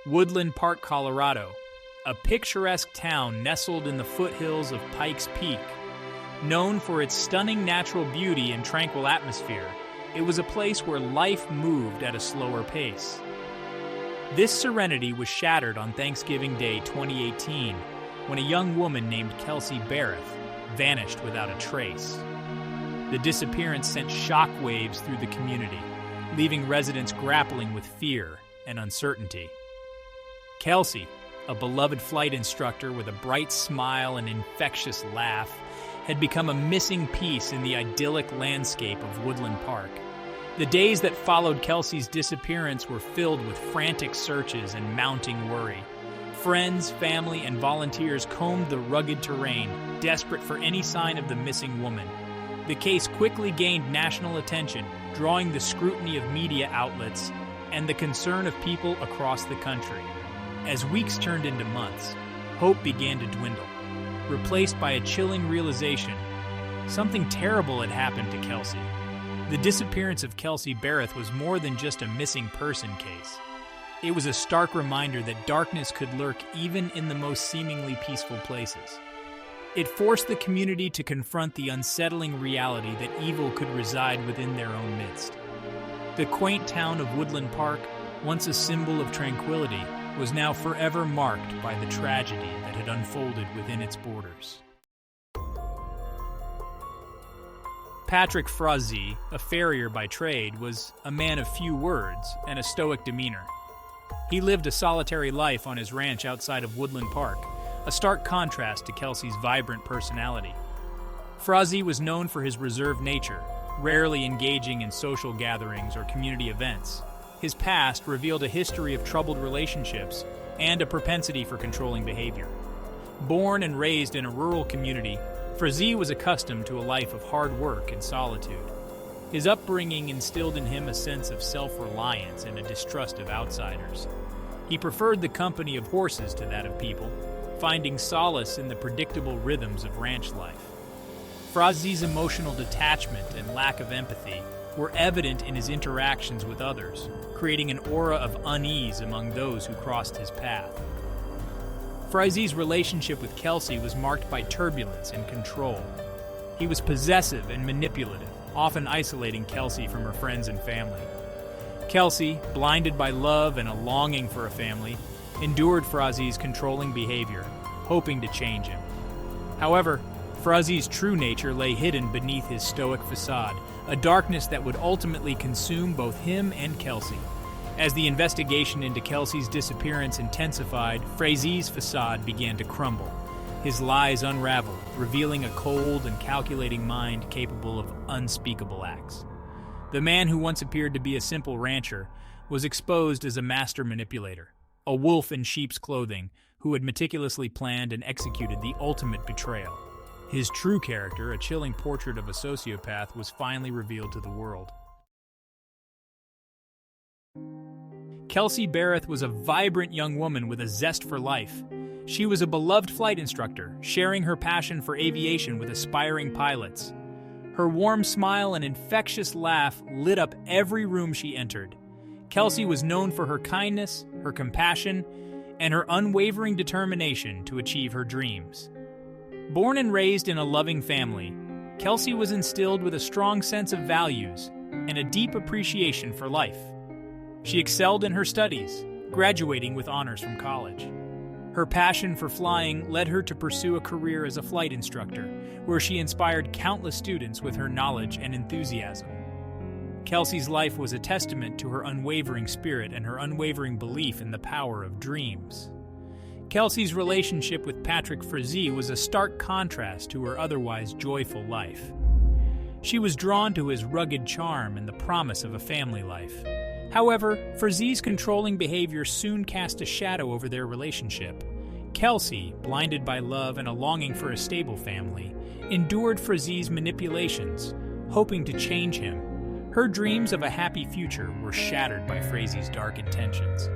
Woodland Park, Colorado, a picturesque town nestled in the foothills of Pikes Peak. Known for its stunning natural beauty and tranquil atmosphere, it was a place where life moved at a slower pace. This serenity was shattered on Thanksgiving Day 2018, when a young woman named Kelsey Berreth vanished without a trace. The disappearance sent shockwaves through the community, leaving residents grappling with fear and uncertainty. Kelsey, a beloved flight instructor with a bright smile and infectious laugh, had become a missing piece in the idyllic landscape of Woodland Park. The days that followed Kelsey's disappearance were filled with frantic searches and mounting worry. Friends, family, and volunteers combed the rugged terrain, desperate for any sign of the missing woman. The case quickly gained national attention, drawing the scrutiny of media outlets and the concern of people across the country. As weeks turned into months, hope began to dwindle, replaced by a chilling realization something terrible had happened to Kelsey. The disappearance of Kelsey Berreth was more than just a missing person case. It was a stark reminder that darkness could lurk even in the most seemingly peaceful places. It forced the community to confront the unsettling reality that evil could reside within their own midst. The quaint town of Woodland Park, once a symbol of tranquility, was now forever marked by the tragedy that had unfolded within its borders. Patrick Frazee, a farrier by trade, was a man of few words and a stoic demeanor. He lived a solitary life on his ranch outside of Woodland Park, a stark contrast to Kelsey's vibrant personality. Frazee was known for his reserved nature, rarely engaging in social gatherings or community events. His past revealed a history of troubled relationships and a propensity for controlling behavior. Born and raised in a rural community, Frazee was accustomed to a life of hard work and solitude. His upbringing instilled in him a sense of self-reliance and a distrust of outsiders. He preferred the company of horses to that of people, finding solace in the predictable rhythms of ranch life. Frazee's emotional detachment and lack of empathy were evident in his interactions with others, creating an aura of unease among those who crossed his path. Frazee's relationship with Kelsey was marked by turbulence and control. He was possessive and manipulative, often isolating Kelsey from her friends and family. Kelsey, blinded by love and a longing for a family, endured Frazee's controlling behavior, hoping to change him. However, Frazee's true nature lay hidden beneath his stoic facade, a darkness that would ultimately consume both him and Kelsey. As the investigation into Kelsey's disappearance intensified, Frazee's facade began to crumble. His lies unraveled, revealing a cold and calculating mind capable of unspeakable acts. The man who once appeared to be a simple rancher was exposed as a master manipulator, a wolf in sheep's clothing who had meticulously planned and executed the ultimate betrayal. His true character, a chilling portrait of a sociopath, was finally revealed to the world. Kelsey Berreth was a vibrant young woman with a zest for life. She was a beloved flight instructor, sharing her passion for aviation with aspiring pilots. Her warm smile and infectious laugh lit up every room she entered. Kelsey was known for her kindness, her compassion, and her unwavering determination to achieve her dreams. Born and raised in a loving family, Kelsey was instilled with a strong sense of values and a deep appreciation for life. She excelled in her studies, graduating with honors from college. Her passion for flying led her to pursue a career as a flight instructor, where she inspired countless students with her knowledge and enthusiasm. Kelsey's life was a testament to her unwavering spirit and her unwavering belief in the power of dreams. Kelsey's relationship with Patrick Frazee was a stark contrast to her otherwise joyful life. She was drawn to his rugged charm and the promise of a family life. However, Frazee's controlling behavior soon cast a shadow over their relationship. Kelsey, blinded by love and a longing for a stable family, endured Frazee's manipulations, hoping to change him. Her dreams of a happy future were shattered by Frazee's dark intentions.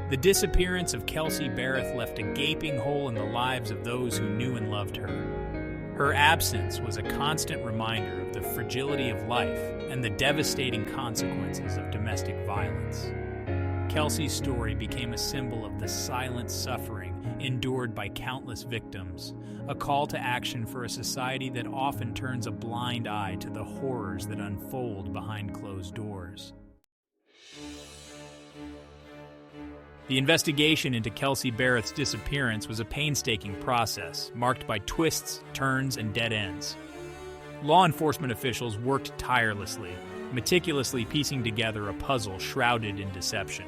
The disappearance of Kelsey Berreth left a gaping hole in the lives of those who knew and loved her. Her absence was a constant reminder of the fragility of life and the devastating consequences of domestic violence. Kelsey's story became a symbol of the silent suffering endured by countless victims, a call to action for a society that often turns a blind eye to the horrors that unfold behind closed doors. The investigation into Kelsey Berreth's disappearance was a painstaking process, marked by twists, turns, and dead ends. Law enforcement officials worked tirelessly, meticulously piecing together a puzzle shrouded in deception.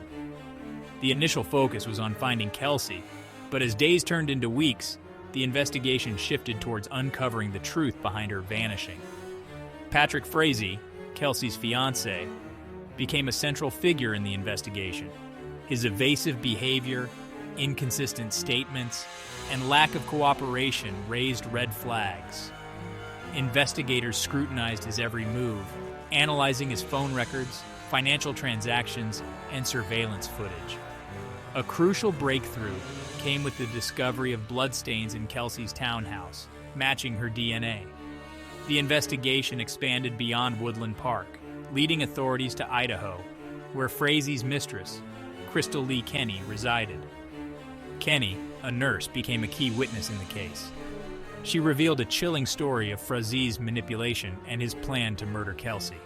The initial focus was on finding Kelsey, but as days turned into weeks, the investigation shifted towards uncovering the truth behind her vanishing. Patrick Frazee, Kelsey's fiancé, became a central figure in the investigation. His evasive behavior, inconsistent statements, and lack of cooperation raised red flags. Investigators scrutinized his every move, analyzing his phone records, financial transactions, and surveillance footage. A crucial breakthrough came with the discovery of bloodstains in Kelsey's townhouse, matching her DNA. The investigation expanded beyond Woodland Park, leading authorities to Idaho, where Frazee's mistress, Crystal Lee Kenny, resided. Kenny, a nurse, became a key witness in the case. She revealed a chilling story of Frazee's manipulation and his plan to murder Kelsey.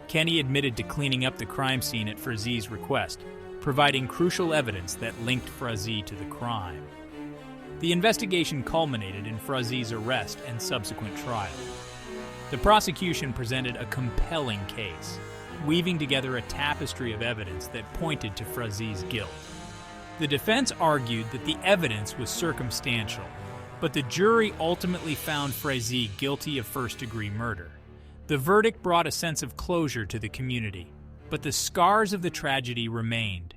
Kenny admitted to cleaning up the crime scene at Frazee's request, providing crucial evidence that linked Frazee to the crime. The investigation culminated in Frazee's arrest and subsequent trial. The prosecution presented a compelling case, weaving together a tapestry of evidence that pointed to Frazee's guilt. The defense argued that the evidence was circumstantial, but the jury ultimately found Frazee guilty of first-degree murder. The verdict brought a sense of closure to the community, but the scars of the tragedy remained.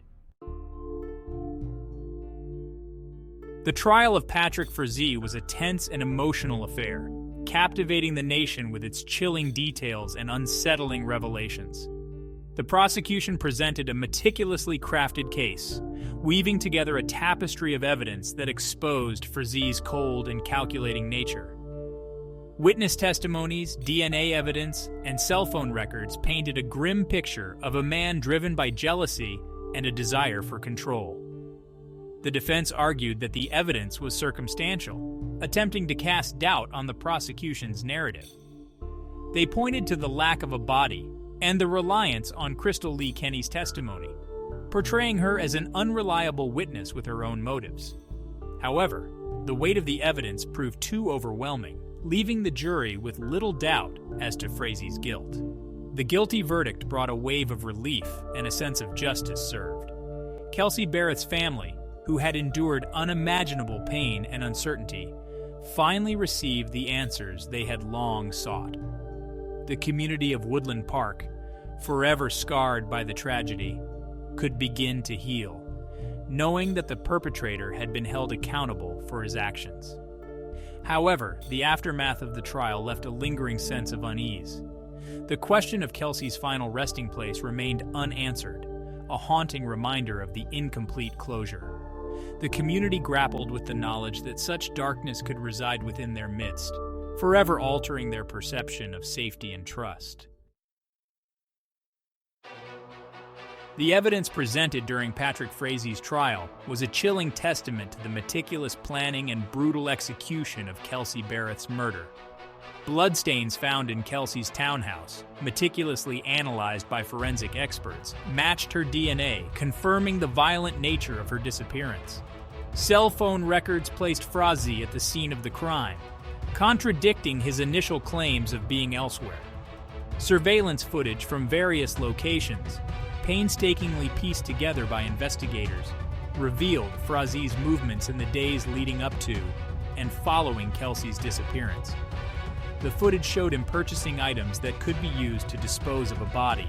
The trial of Patrick Frazee was a tense and emotional affair, captivating the nation with its chilling details and unsettling revelations. The prosecution presented a meticulously crafted case, weaving together a tapestry of evidence that exposed Frazee's cold and calculating nature. Witness testimonies, DNA evidence, and cell phone records painted a grim picture of a man driven by jealousy and a desire for control. The defense argued that the evidence was circumstantial, attempting to cast doubt on the prosecution's narrative. They pointed to the lack of a body and the reliance on Crystal Lee Kenny's testimony, portraying her as an unreliable witness with her own motives. However, the weight of the evidence proved too overwhelming, leaving the jury with little doubt as to Frazee's guilt. The guilty verdict brought a wave of relief and a sense of justice served. Kelsey Berreth's family, who had endured unimaginable pain and uncertainty, finally received the answers they had long sought. The community of Woodland Park, forever scarred by the tragedy, could begin to heal, knowing that the perpetrator had been held accountable for his actions. However, the aftermath of the trial left a lingering sense of unease. The question of Kelsey's final resting place remained unanswered, a haunting reminder of the incomplete closure. The community grappled with the knowledge that such darkness could reside within their midst, forever altering their perception of safety and trust. The evidence presented during Patrick Frazee's trial was a chilling testament to the meticulous planning and brutal execution of Kelsey Berreth's murder. Bloodstains found in Kelsey's townhouse, meticulously analyzed by forensic experts, matched her DNA, confirming the violent nature of her disappearance. Cell phone records placed Frazee at the scene of the crime, contradicting his initial claims of being elsewhere. Surveillance footage from various locations, painstakingly pieced together by investigators, revealed Frazee's movements in the days leading up to and following Kelsey's disappearance. The footage showed him purchasing items that could be used to dispose of a body,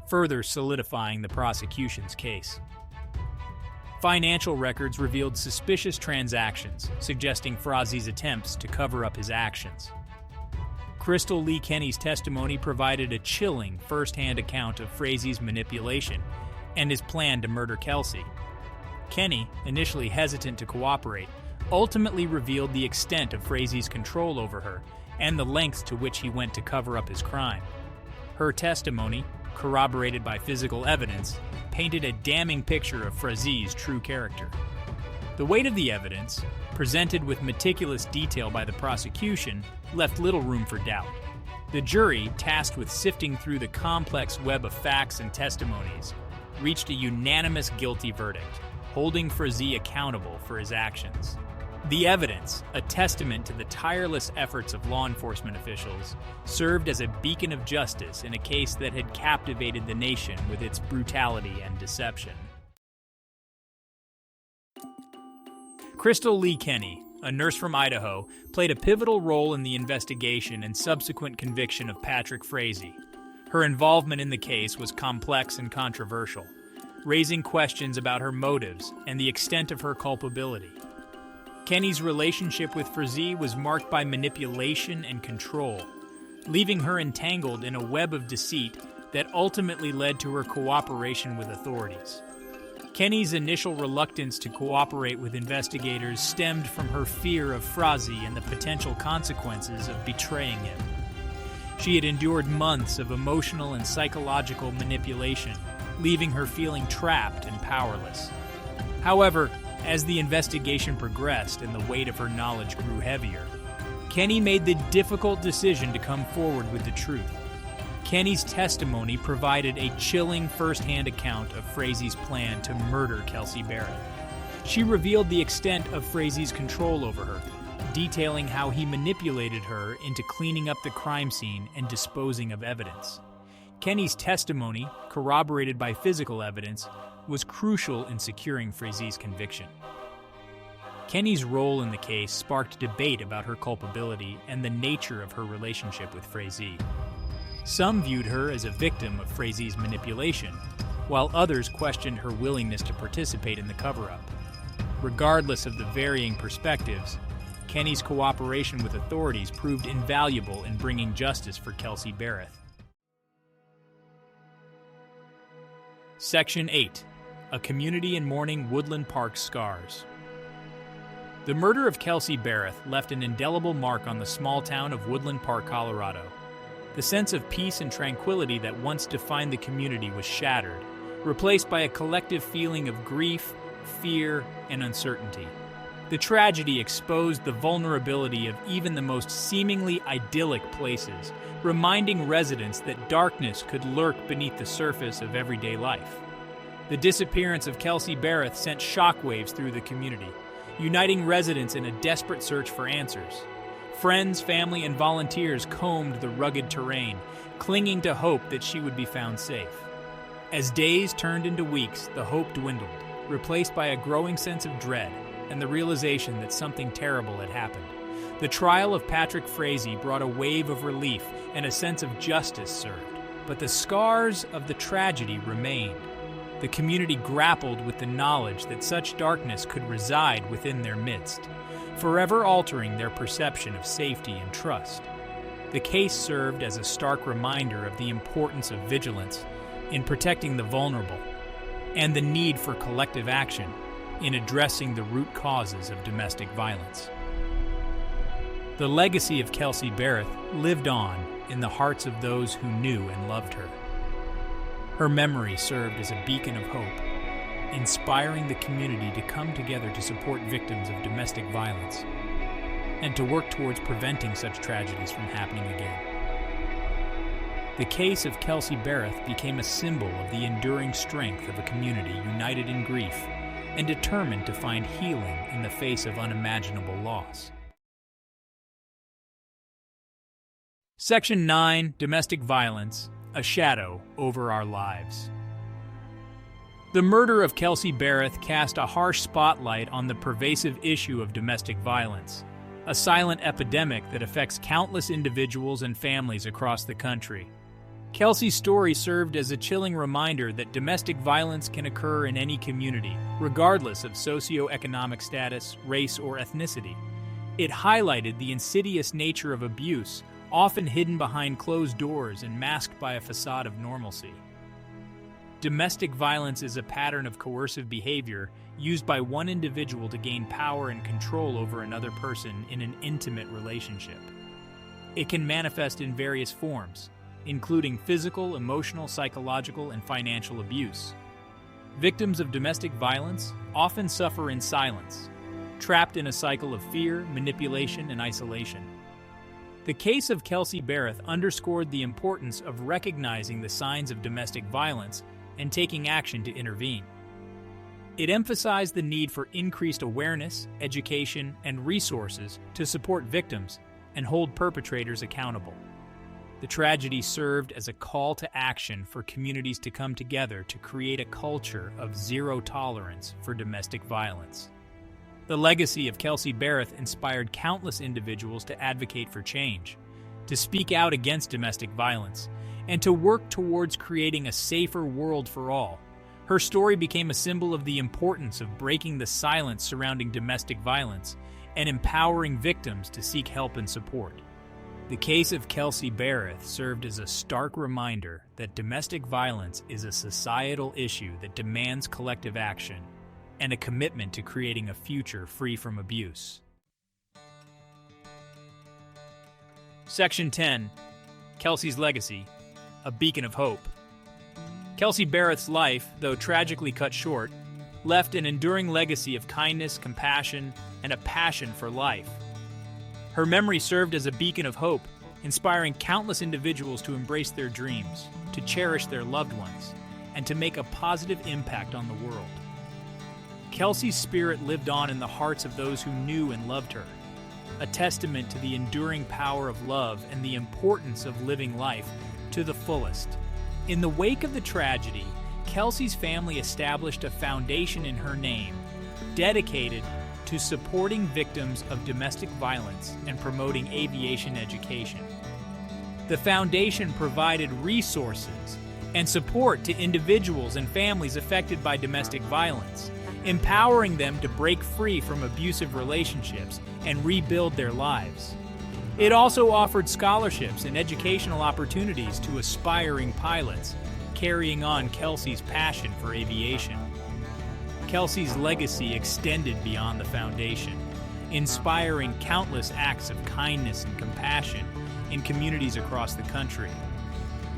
further solidifying the prosecution's case. Financial records revealed suspicious transactions, suggesting Frazee's attempts to cover up his actions. Crystal Lee Kenny's testimony provided a chilling first-hand account of Frazee's manipulation and his plan to murder Kelsey. Kenny, initially hesitant to cooperate, ultimately revealed the extent of Frazee's control over her and the lengths to which he went to cover up his crime. Her testimony, corroborated by physical evidence, painted a damning picture of Frazee's true character. The weight of the evidence, presented with meticulous detail by the prosecution, left little room for doubt. The jury, tasked with sifting through the complex web of facts and testimonies, reached a unanimous guilty verdict, holding Frazee accountable for his actions. The evidence, a testament to the tireless efforts of law enforcement officials, served as a beacon of justice in a case that had captivated the nation with its brutality and deception. Crystal Lee Kenny, a nurse from Idaho, played a pivotal role in the investigation and subsequent conviction of Patrick Frazee. Her involvement in the case was complex and controversial, raising questions about her motives and the extent of her culpability. Kenny's relationship with Frazee was marked by manipulation and control, leaving her entangled in a web of deceit that ultimately led to her cooperation with authorities. Kenny's initial reluctance to cooperate with investigators stemmed from her fear of Frazee and the potential consequences of betraying him. She had endured months of emotional and psychological manipulation, leaving her feeling trapped and powerless. However, as the investigation progressed and the weight of her knowledge grew heavier, Kenny made the difficult decision to come forward with the truth. Kenny's testimony provided a chilling first-hand account of Frazee's plan to murder Kelsey Berreth. She revealed the extent of Frazee's control over her, detailing how he manipulated her into cleaning up the crime scene and disposing of evidence. Kenny's testimony, corroborated by physical evidence, was crucial in securing Frazee's conviction. Kenny's role in the case sparked debate about her culpability and the nature of her relationship with Frazee. Some viewed her as a victim of Frazee's manipulation, while others questioned her willingness to participate in the cover-up. Regardless of the varying perspectives, Kenny's cooperation with authorities proved invaluable in bringing justice for Kelsey Berreth. Section 8. A Community in Mourning Woodland Park Scars. The murder of Kelsey Berreth left an indelible mark on the small town of Woodland Park, Colorado. The sense of peace and tranquility that once defined the community was shattered, replaced by a collective feeling of grief, fear, and uncertainty. The tragedy exposed the vulnerability of even the most seemingly idyllic places, reminding residents that darkness could lurk beneath the surface of everyday life. The disappearance of Kelsey Berreth sent shockwaves through the community, uniting residents in a desperate search for answers. Friends, family, and volunteers combed the rugged terrain, clinging to hope that she would be found safe. As days turned into weeks, the hope dwindled, replaced by a growing sense of dread and the realization that something terrible had happened. The trial of Patrick Frazee brought a wave of relief and a sense of justice served, but the scars of the tragedy remained. The community grappled with the knowledge that such darkness could reside within their midst, forever altering their perception of safety and trust. The case served as a stark reminder of the importance of vigilance in protecting the vulnerable and the need for collective action in addressing the root causes of domestic violence. The legacy of Kelsey Berreth lived on in the hearts of those who knew and loved her. Her memory served as a beacon of hope, inspiring the community to come together to support victims of domestic violence and to work towards preventing such tragedies from happening again. The case of Kelsey Berreth became a symbol of the enduring strength of a community united in grief and determined to find healing in the face of unimaginable loss. Section 9. Domestic Violence, a Shadow Over Our Lives. The murder of Kelsey Berreth cast a harsh spotlight on the pervasive issue of domestic violence, a silent epidemic that affects countless individuals and families across the country. Kelsey's story served as a chilling reminder that domestic violence can occur in any community, regardless of socioeconomic status, race, or ethnicity. It highlighted the insidious nature of abuse, often hidden behind closed doors and masked by a facade of normalcy. Domestic violence is a pattern of coercive behavior used by one individual to gain power and control over another person in an intimate relationship. It can manifest in various forms, including physical, emotional, psychological, and financial abuse. victims of domestic violence often suffer in silence, trapped in a cycle of fear, manipulation, and isolation. The case of Kelsey Berreth underscored the importance of recognizing the signs of domestic violence and taking action to intervene. It emphasized the need for increased awareness, education, and resources to support victims and hold perpetrators accountable. The tragedy served as a call to action for communities to come together to create a culture of zero tolerance for domestic violence. The legacy of Kelsey Berreth inspired countless individuals to advocate for change, to speak out against domestic violence, and to work towards creating a safer world for all. Her story became a symbol of the importance of breaking the silence surrounding domestic violence and empowering victims to seek help and support. The case of Kelsey Berreth served as a stark reminder that domestic violence is a societal issue that demands collective action and a commitment to creating a future free from abuse. Section 10. Kelsey's Legacy, a Beacon of Hope. Kelsey Berreth's life, though tragically cut short, left an enduring legacy of kindness, compassion, and a passion for life. Her memory served as a beacon of hope, inspiring countless individuals to embrace their dreams, to cherish their loved ones, and to make a positive impact on the world. Kelsey's spirit lived on in the hearts of those who knew and loved her, a testament to the enduring power of love and the importance of living life to the fullest. In the wake of the tragedy, Kelsey's family established a foundation in her name, dedicated to supporting victims of domestic violence and promoting aviation education. The foundation provided resources and support to individuals and families affected by domestic violence, empowering them to break free from abusive relationships and rebuild their lives. It also offered scholarships and educational opportunities to aspiring pilots, carrying on Kelsey's passion for aviation. Kelsey's legacy extended beyond the foundation, inspiring countless acts of kindness and compassion in communities across the country.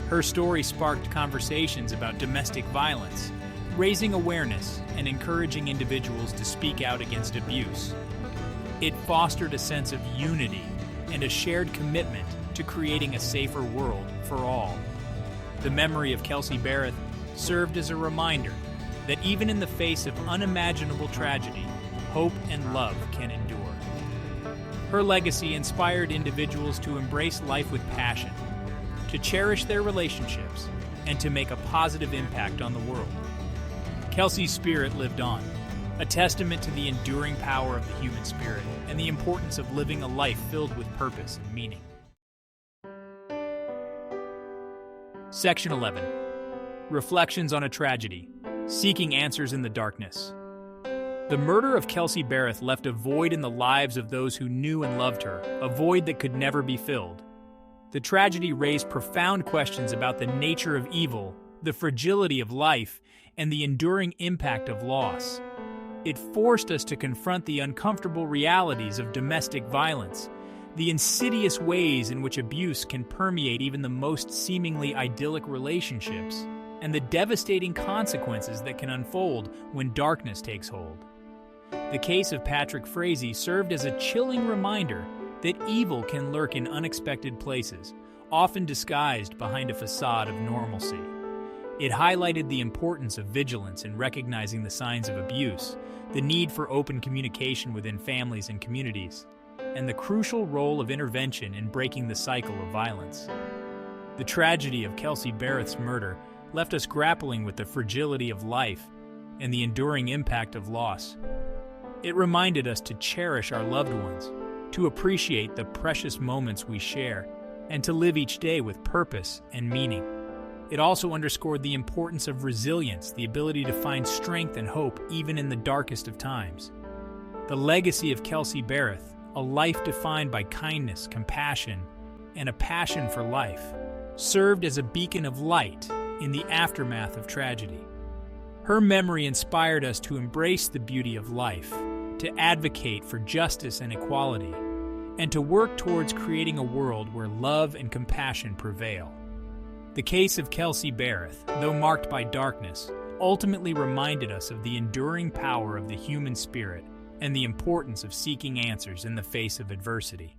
Her story sparked conversations about domestic violence, raising awareness and encouraging individuals to speak out against abuse. It fostered a sense of unity and a shared commitment to creating a safer world for all. The memory of Kelsey Berreth served as a reminder that even in the face of unimaginable tragedy, hope and love can endure. Her legacy inspired individuals to embrace life with passion, to cherish their relationships, and to make a positive impact on the world. Kelsey's spirit lived on, a testament to the enduring power of the human spirit and the importance of living a life filled with purpose and meaning. Section 11. Reflections on a Tragedy, Seeking Answers in the Darkness. The murder of Kelsey Berreth left a void in the lives of those who knew and loved her, a void that could never be filled. The tragedy raised profound questions about the nature of evil, the fragility of life, and the enduring impact of loss. It forced us to confront the uncomfortable realities of domestic violence, the insidious ways in which abuse can permeate even the most seemingly idyllic relationships, and the devastating consequences that can unfold when darkness takes hold. The case of Patrick Frazee served as a chilling reminder that evil can lurk in unexpected places, often disguised behind a facade of normalcy. It highlighted the importance of vigilance in recognizing the signs of abuse, the need for open communication within families and communities, and the crucial role of intervention in breaking the cycle of violence. The tragedy of Kelsey Berreth's murder left us grappling with the fragility of life and the enduring impact of loss. It reminded us to cherish our loved ones, to appreciate the precious moments we share, and to live each day with purpose and meaning. It also underscored the importance of resilience, the ability to find strength and hope even in the darkest of times. The legacy of Kelsey Berreth, a life defined by kindness, compassion, and a passion for life, served as a beacon of light in the aftermath of tragedy. Her memory inspired us to embrace the beauty of life, to advocate for justice and equality, and to work towards creating a world where love and compassion prevail. The case of Kelsey Berreth, though marked by darkness, ultimately reminded us of the enduring power of the human spirit and the importance of seeking answers in the face of adversity.